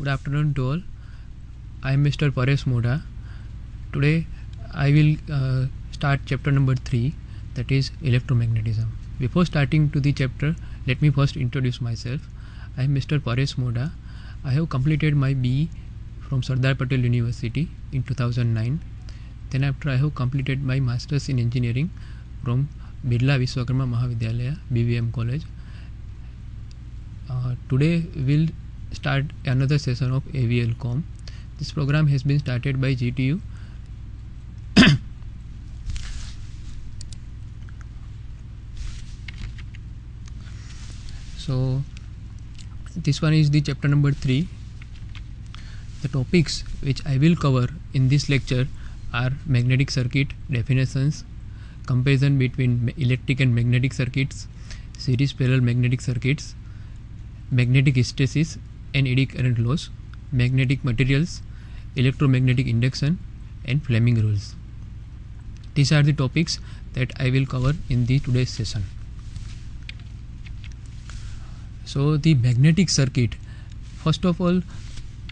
Good afternoon to all. I am Mr. Paresh Moda. Today I will start chapter number 3, that is electromagnetism. Before starting to the chapter, let me first introduce myself. I am Mr. Paresh Moda. I have completed my BE from Sardar Patel University in 2009. Then after I have completed my Masters in Engineering from Birla Vishwakarma Mahavidyalaya, BVM College. Today we'll start another session of AVL-COM. This program has been started by GTU. So this one is the chapter number 3. The topics which I will cover in this lecture are magnetic circuit definitions, comparison between electric and magnetic circuits, series parallel magnetic circuits, magnetic hysteresis and eddy current laws, magnetic materials, electromagnetic induction and Fleming rules. These are the topics that I will cover in the today's session. So the magnetic circuit, first of all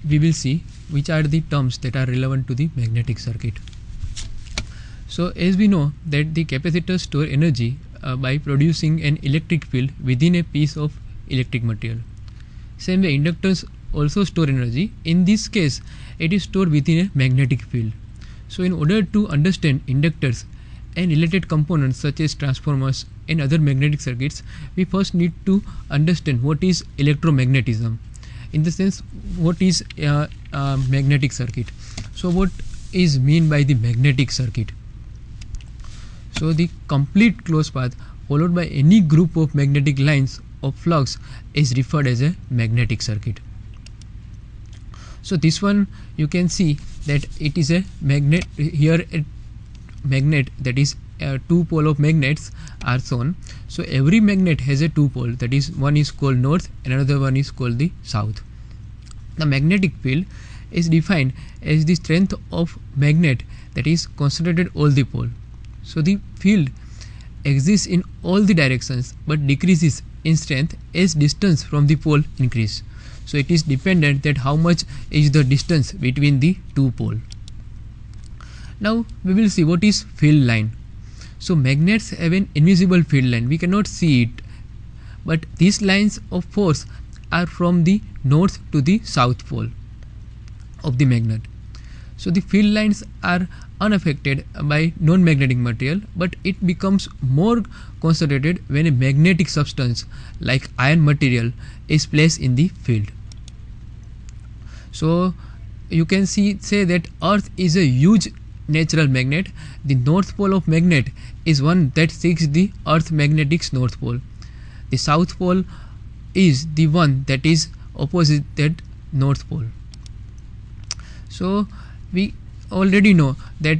we will see which are the terms that are relevant to the magnetic circuit. So as we know that the capacitors store energy by producing an electric field within a piece of electric material. Same way inductors also store energy. In this case it is stored within a magnetic field. So in order to understand inductors and related components such as transformers and other magnetic circuits, we first need to understand what is electromagnetism. In the sense, what is a magnetic circuit. So what is mean by the magnetic circuit? So the complete closed path followed by any group of magnetic lines of flux is referred as a magnetic circuit. So this one you can see that it is a magnet. Here a magnet, that is two pole of magnets are shown. So every magnet has a two pole, that is one is called north and another one is called the south. The magnetic field is defined as the strength of magnet that is concentrated all the pole. So the field exists in all the directions but decreases in strength as distance from the pole increase. So it is dependent that how much is the distance between the two pole. Now we will see what is field line. So magnets have an invisible field line, we cannot see it, but these lines of force are from the north to the south pole of the magnet. So the field lines are unaffected by non-magnetic material, but it becomes more concentrated when a magnetic substance like iron material is placed in the field. So you can say that Earth is a huge natural magnet. The north pole of magnet is one that seeks the Earth magnetic north pole. The south pole is the one that is opposite that north pole. So we already know that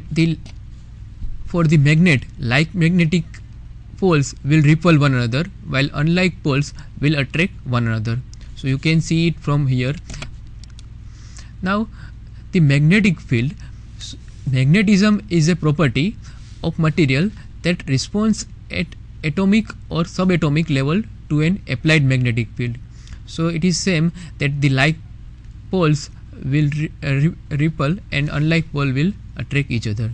for the magnet, like magnetic poles will repel one another while unlike poles will attract one another. So you can see it from here. Now the magnetic field, magnetism is a property of material that responds at atomic or subatomic level to an applied magnetic field. So it is same that the like poles will repel and unlike pole will attract each other.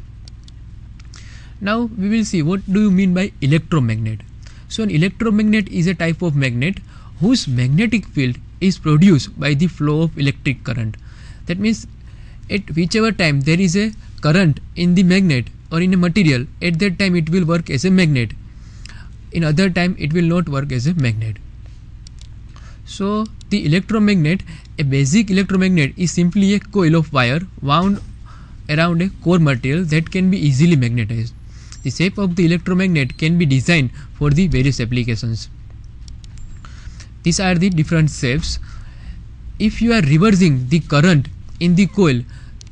Now we will see what do you mean by electromagnet. So an electromagnet is a type of magnet whose magnetic field is produced by the flow of electric current. That means at whichever time there is a current in the magnet or in a material, at that time it will work as a magnet. In other time it will not work as a magnet. So the electromagnet, a basic electromagnet is simply a coil of wire wound around a core material that can be easily magnetized. The shape of the electromagnet can be designed for the various applications. These are the different shapes. If you are reversing the current in the coil,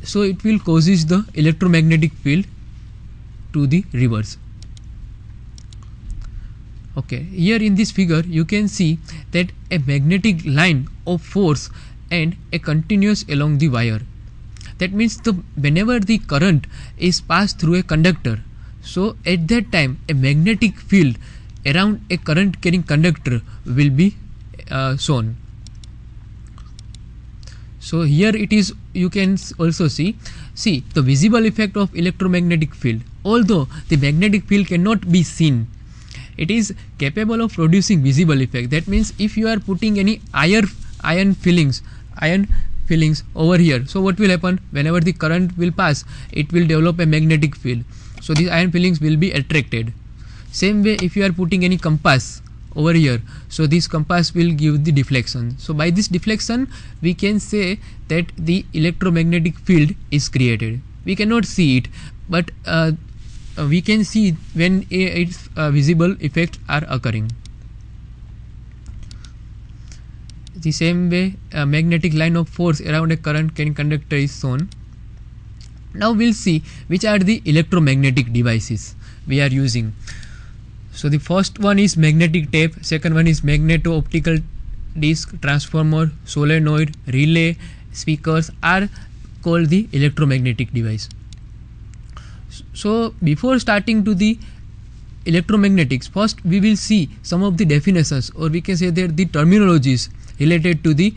so it will causes the electromagnetic field to the reverse. Okay, here in this figure you can see that a magnetic line of force and a continuous along the wire. That means whenever the current is passed through a conductor, so at that time a magnetic field around a current carrying conductor will be shown. So here it is, you can also see the visible effect of electromagnetic field. Although the magnetic field cannot be seen, it is capable of producing visible effect. That means if you are putting any iron fillings over here, so what will happen? Whenever the current will pass, it will develop a magnetic field. So these iron fillings will be attracted. Same way, if you are putting any compass over here, so this compass will give the deflection. So by this deflection, we can say that the electromagnetic field is created. We cannot see it, but we can see when its visible effects are occurring. The same way, a magnetic line of force around a current conductor is shown. Now we'll see which are the electromagnetic devices we are using. So the first one is magnetic tape, second one is magneto-optical disc, transformer, solenoid, relay, speakers are called the electromagnetic device. So before starting to the electromagnetics, first we will see some of the definitions, or we can say that the terminologies related to the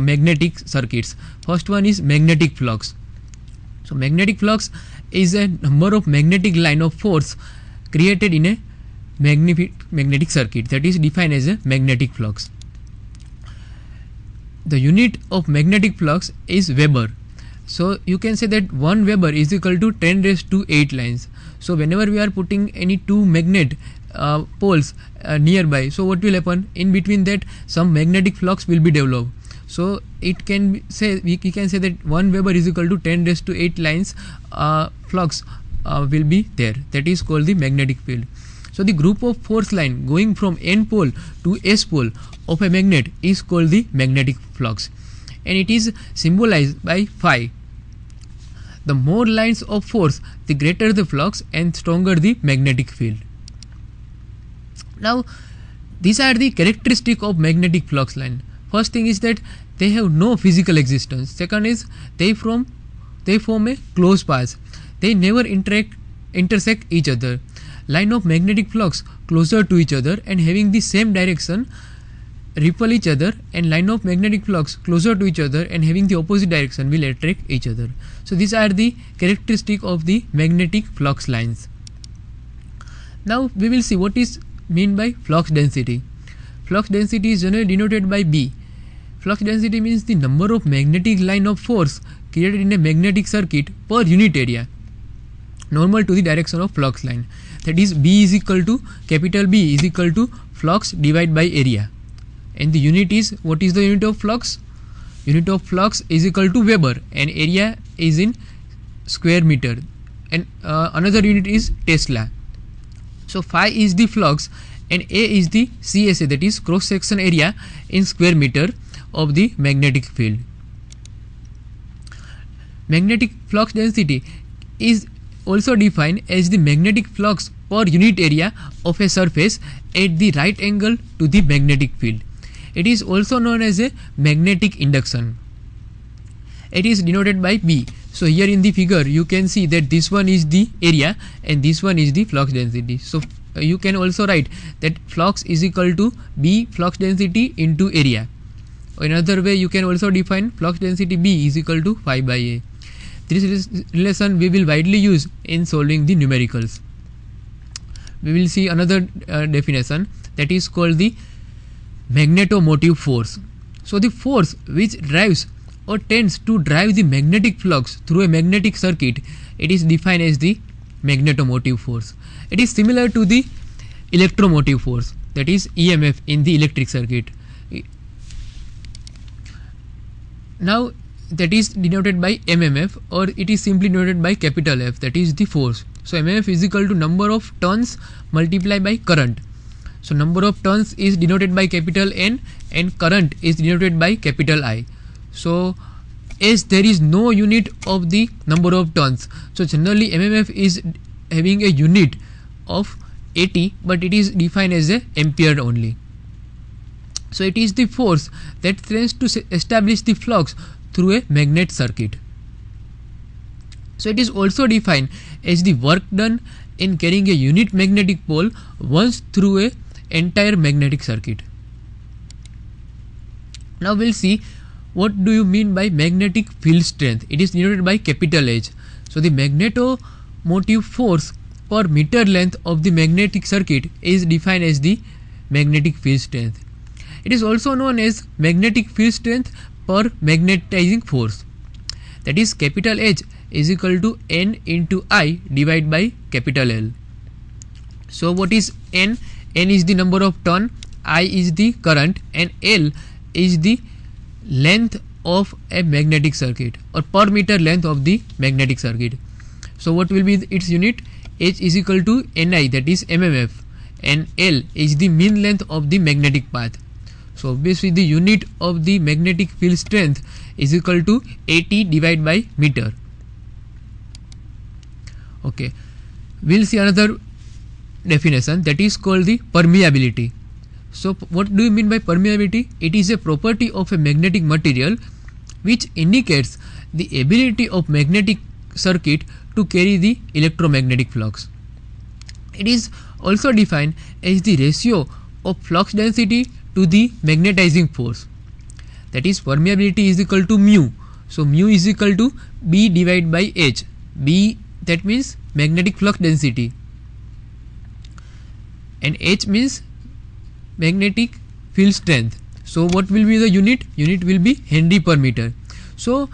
magnetic circuits. First one is magnetic flux. So magnetic flux is a number of magnetic line of force created in a magnetic circuit, that is defined as a magnetic flux. The unit of magnetic flux is Weber. So you can say that 1 Weber is equal to 10 raised to 8 lines. So whenever we are putting any two magnet poles nearby, so what will happen? In between that, some magnetic flux will be developed. So it can say, we can say that 1 Weber is equal to 10 raised to 8 lines flux will be there. That is called the magnetic field. So the group of force line going from N pole to S pole of a magnet is called the magnetic flux, and it is symbolized by phi. The more lines of force, the greater the flux and stronger the magnetic field. Now these are the characteristics of magnetic flux line. First thing is that they have no physical existence. Second is they form a closed path. They never intersect each other. Line of magnetic flux closer to each other and having the same direction repel each other, and line of magnetic flux closer to each other and having the opposite direction will attract each other. So these are the characteristics of the magnetic flux lines. Now we will see what is meant by flux density. Flux density is generally denoted by B. Flux density means the number of magnetic line of force created in a magnetic circuit per unit area normal to the direction of flux line. That is, B is equal to, capital B is equal to flux divided by area, and the unit is, what is the unit of flux? Unit of flux is equal to Weber, and area is in square meter, and another unit is Tesla. So phi is the flux and A is the CSA, that is cross section area in square meter of the magnetic field. Magnetic flux density is also defined as the magnetic flux per unit area of a surface at the right angle to the magnetic field. It is also known as a magnetic induction. It is denoted by B. So here in the figure you can see that this one is the area and this one is the flux density. So you can also write that flux is equal to B flux density into area. Another way you can also define flux density B is equal to phi by A. This relation we will widely use in solving the numericals. We will see another definition, that is called the magnetomotive force. So the force which drives or tends to drive the magnetic flux through a magnetic circuit, it is defined as the magnetomotive force. It is similar to the electromotive force, that is EMF in the electric circuit. Now that is denoted by MMF, or it is simply denoted by capital F, that is the force. So MMF is equal to number of turns multiplied by current. So number of turns is denoted by capital N and current is denoted by capital I. So as there is no unit of the number of turns, so generally MMF is having a unit of AT, but it is defined as a ampere only. So it is the force that tends to establish the flux through a magnet circuit. So it is also defined as the work done in carrying a unit magnetic pole once through a entire magnetic circuit. Now we'll see what do you mean by magnetic field strength? It is denoted by capital H. So the magnetomotive force per meter length of the magnetic circuit is defined as the magnetic field strength. It is also known as magnetic field strength per magnetizing force. That is capital H is equal to N into I divided by capital L. So what is N? N is the number of turn, I is the current, and L is the length of a magnetic circuit, or per meter length of the magnetic circuit. So what will be its unit? H is equal to Ni, that is mmf, and L is the mean length of the magnetic path. So obviously the unit of the magnetic field strength is equal to AT divided by meter. Okay, we'll see another definition, that is called the permeability. So what do you mean by permeability? It is a property of a magnetic material which indicates the ability of magnetic circuit to carry the electromagnetic flux. It is also defined as the ratio of flux density to the magnetizing force. That is, permeability is equal to mu. So mu is equal to B divided by H. B, that means magnetic flux density, and H means magnetic field strength. So what will be the unit? Unit will be Henry per meter. So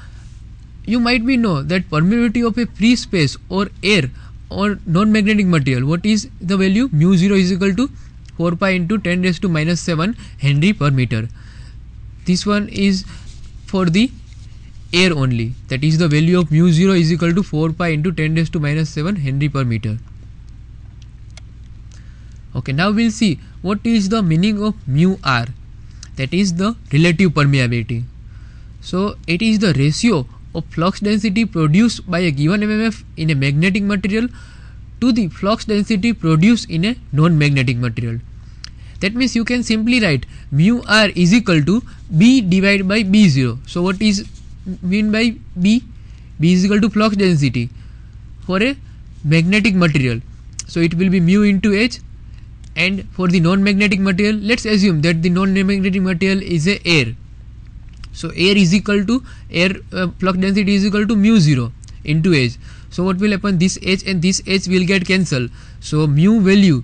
you might be know that permeability of a free space or air or non-magnetic material, what is the value? Mu 0 is equal to 4 pi into 10 raised to minus 7 Henry per meter. This one is for the air only, that is the value of mu 0 is equal to 4 pi into 10 raised to minus 7 Henry per meter. Okay, now we'll see what is the meaning of mu r, that is the relative permeability. So it is the ratio of flux density produced by a given mmf in a magnetic material to the flux density produced in a non-magnetic material. That means you can simply write mu r is equal to B divided by B0. So what is mean by B? B is equal to flux density for a magnetic material. So it will be mu into H. And for the non-magnetic material, let's assume that the non-magnetic material is a air. So air is equal to air flux density is equal to mu 0 into H. So what will happen? This H and this H will get cancelled. So mu value,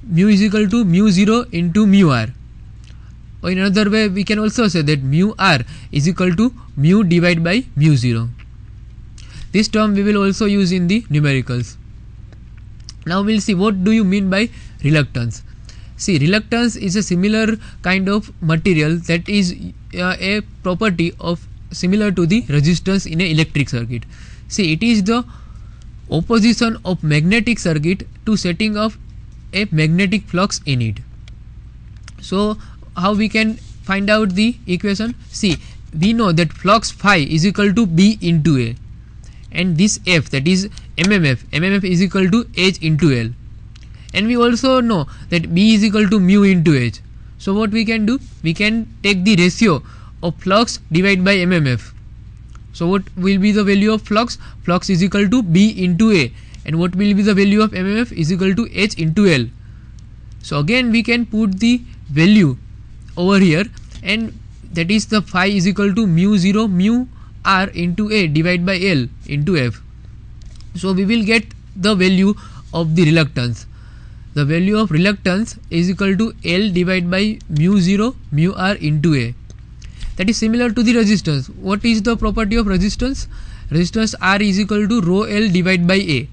mu is equal to mu 0 into mu r. Or in another way, we can also say that mu r is equal to mu divided by mu 0. This term we will also use in the numericals. Now we'll see what do you mean by reluctance. See, reluctance is a similar kind of material that is a property of similar to the resistance in an electric circuit. See, it is the opposition of magnetic circuit to setting off a magnetic flux in it. So how we can find out the equation? See, we know that flux phi is equal to B into A, and this F, that is mmf is equal to H into L, and we also know that B is equal to mu into H. So what we can do? We can take the ratio of flux divided by mmf. So what will be the value of flux? Flux is equal to B into A, and what will be the value of mmf? Is equal to H into L. So again we can put the value over here, and that is the phi is equal to mu 0 mu r into A divided by L into F. So we will get the value of the reluctance. The value of reluctance is equal to L divided by mu 0 mu r into A. That is similar to the resistance. What is the property of resistance? Resistance R is equal to rho L divided by A.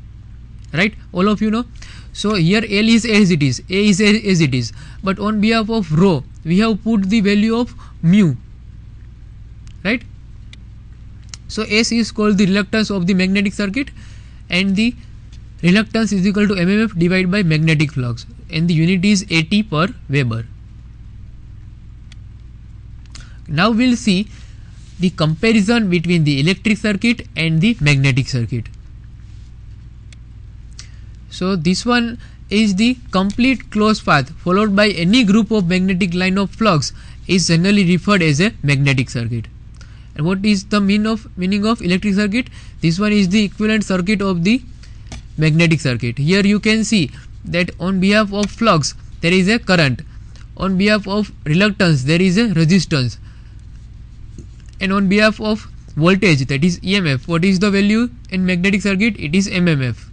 Right? All of you know. So here L is as it is, A is as it is. But on behalf of rho, we have put the value of mu. Right? So S is called the reluctance of the magnetic circuit, and the reluctance is equal to mmf divided by magnetic flux, and the unit is AT per Weber. Now we'll see the comparison between the electric circuit and the magnetic circuit. So this one is the complete closed path followed by any group of magnetic line of flux is generally referred as a magnetic circuit. And what is the meaning of electric circuit? This one is the equivalent circuit of the magnetic circuit. Here you can see that on behalf of flux there is a current, on behalf of reluctance there is a resistance. and on behalf of voltage, that is EMF, what is the value in magnetic circuit? It is mmf.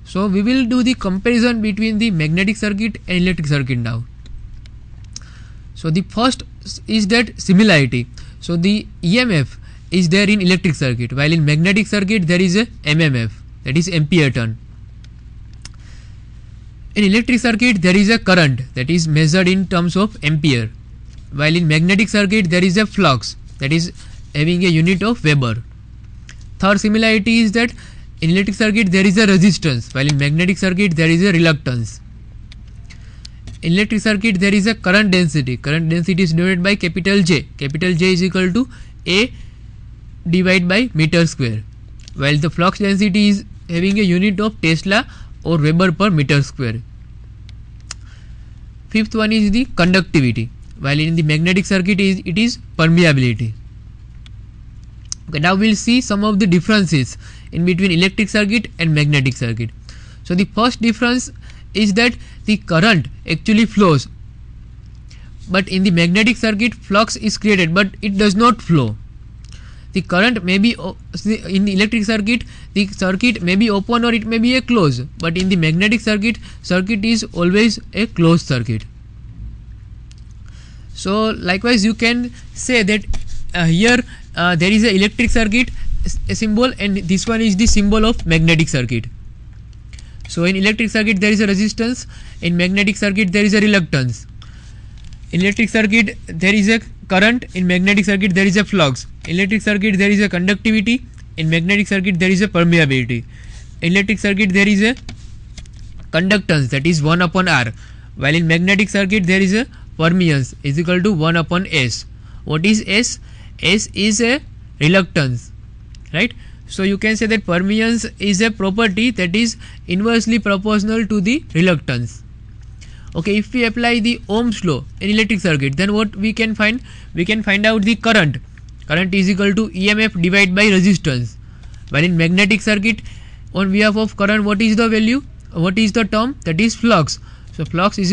So we will do the comparison between the magnetic circuit and electric circuit now. So the first is that similarity. So the EMF is there in electric circuit, while in magnetic circuit there is a mmf, that is ampere turn. In electric circuit there is a current that is measured in terms of ampere, while in magnetic circuit there is a flux that is having a unit of Weber. Third similarity is that in electric circuit there is a resistance, while in magnetic circuit there is a reluctance. In electric circuit there is a current density. Current density is denoted by capital J. Capital J is equal to A divided by meter square, while the flux density is having a unit of Tesla or Weber per meter square. Fifth one is the conductivity, while in the magnetic circuit it is permeability. Okay, now we will see some of the differences in between electric circuit and magnetic circuit. So the first difference is that the current actually flows, but in the magnetic circuit flux is created but it does not flow. The current may be in the electric circuit, the circuit may be open or it may be a closed, but in the magnetic circuit is always a closed circuit. So likewise you can say that here there is a electric circuit a symbol, and this one is the symbol of magnetic circuit. So in electric circuit there is a resistance, in magnetic circuit there is a reluctance. In electric circuit there is a current, in magnetic circuit there is a flux. In electric circuit there is a conductivity, in magnetic circuit there is a permeability. In electric circuit there is a conductance, that is 1 upon R, while in magnetic circuit there is a permeance is equal to 1 upon S. What is S? S is a reluctance, right? So you can say that permeance is a property that is inversely proportional to the reluctance. Okay, if we apply the Ohm's law in electric circuit, then what we can find? We can find out the current. Current is equal to EMF divided by resistance. While in magnetic circuit, on behalf of current, what is the value? What is the term? That is flux. So flux is equal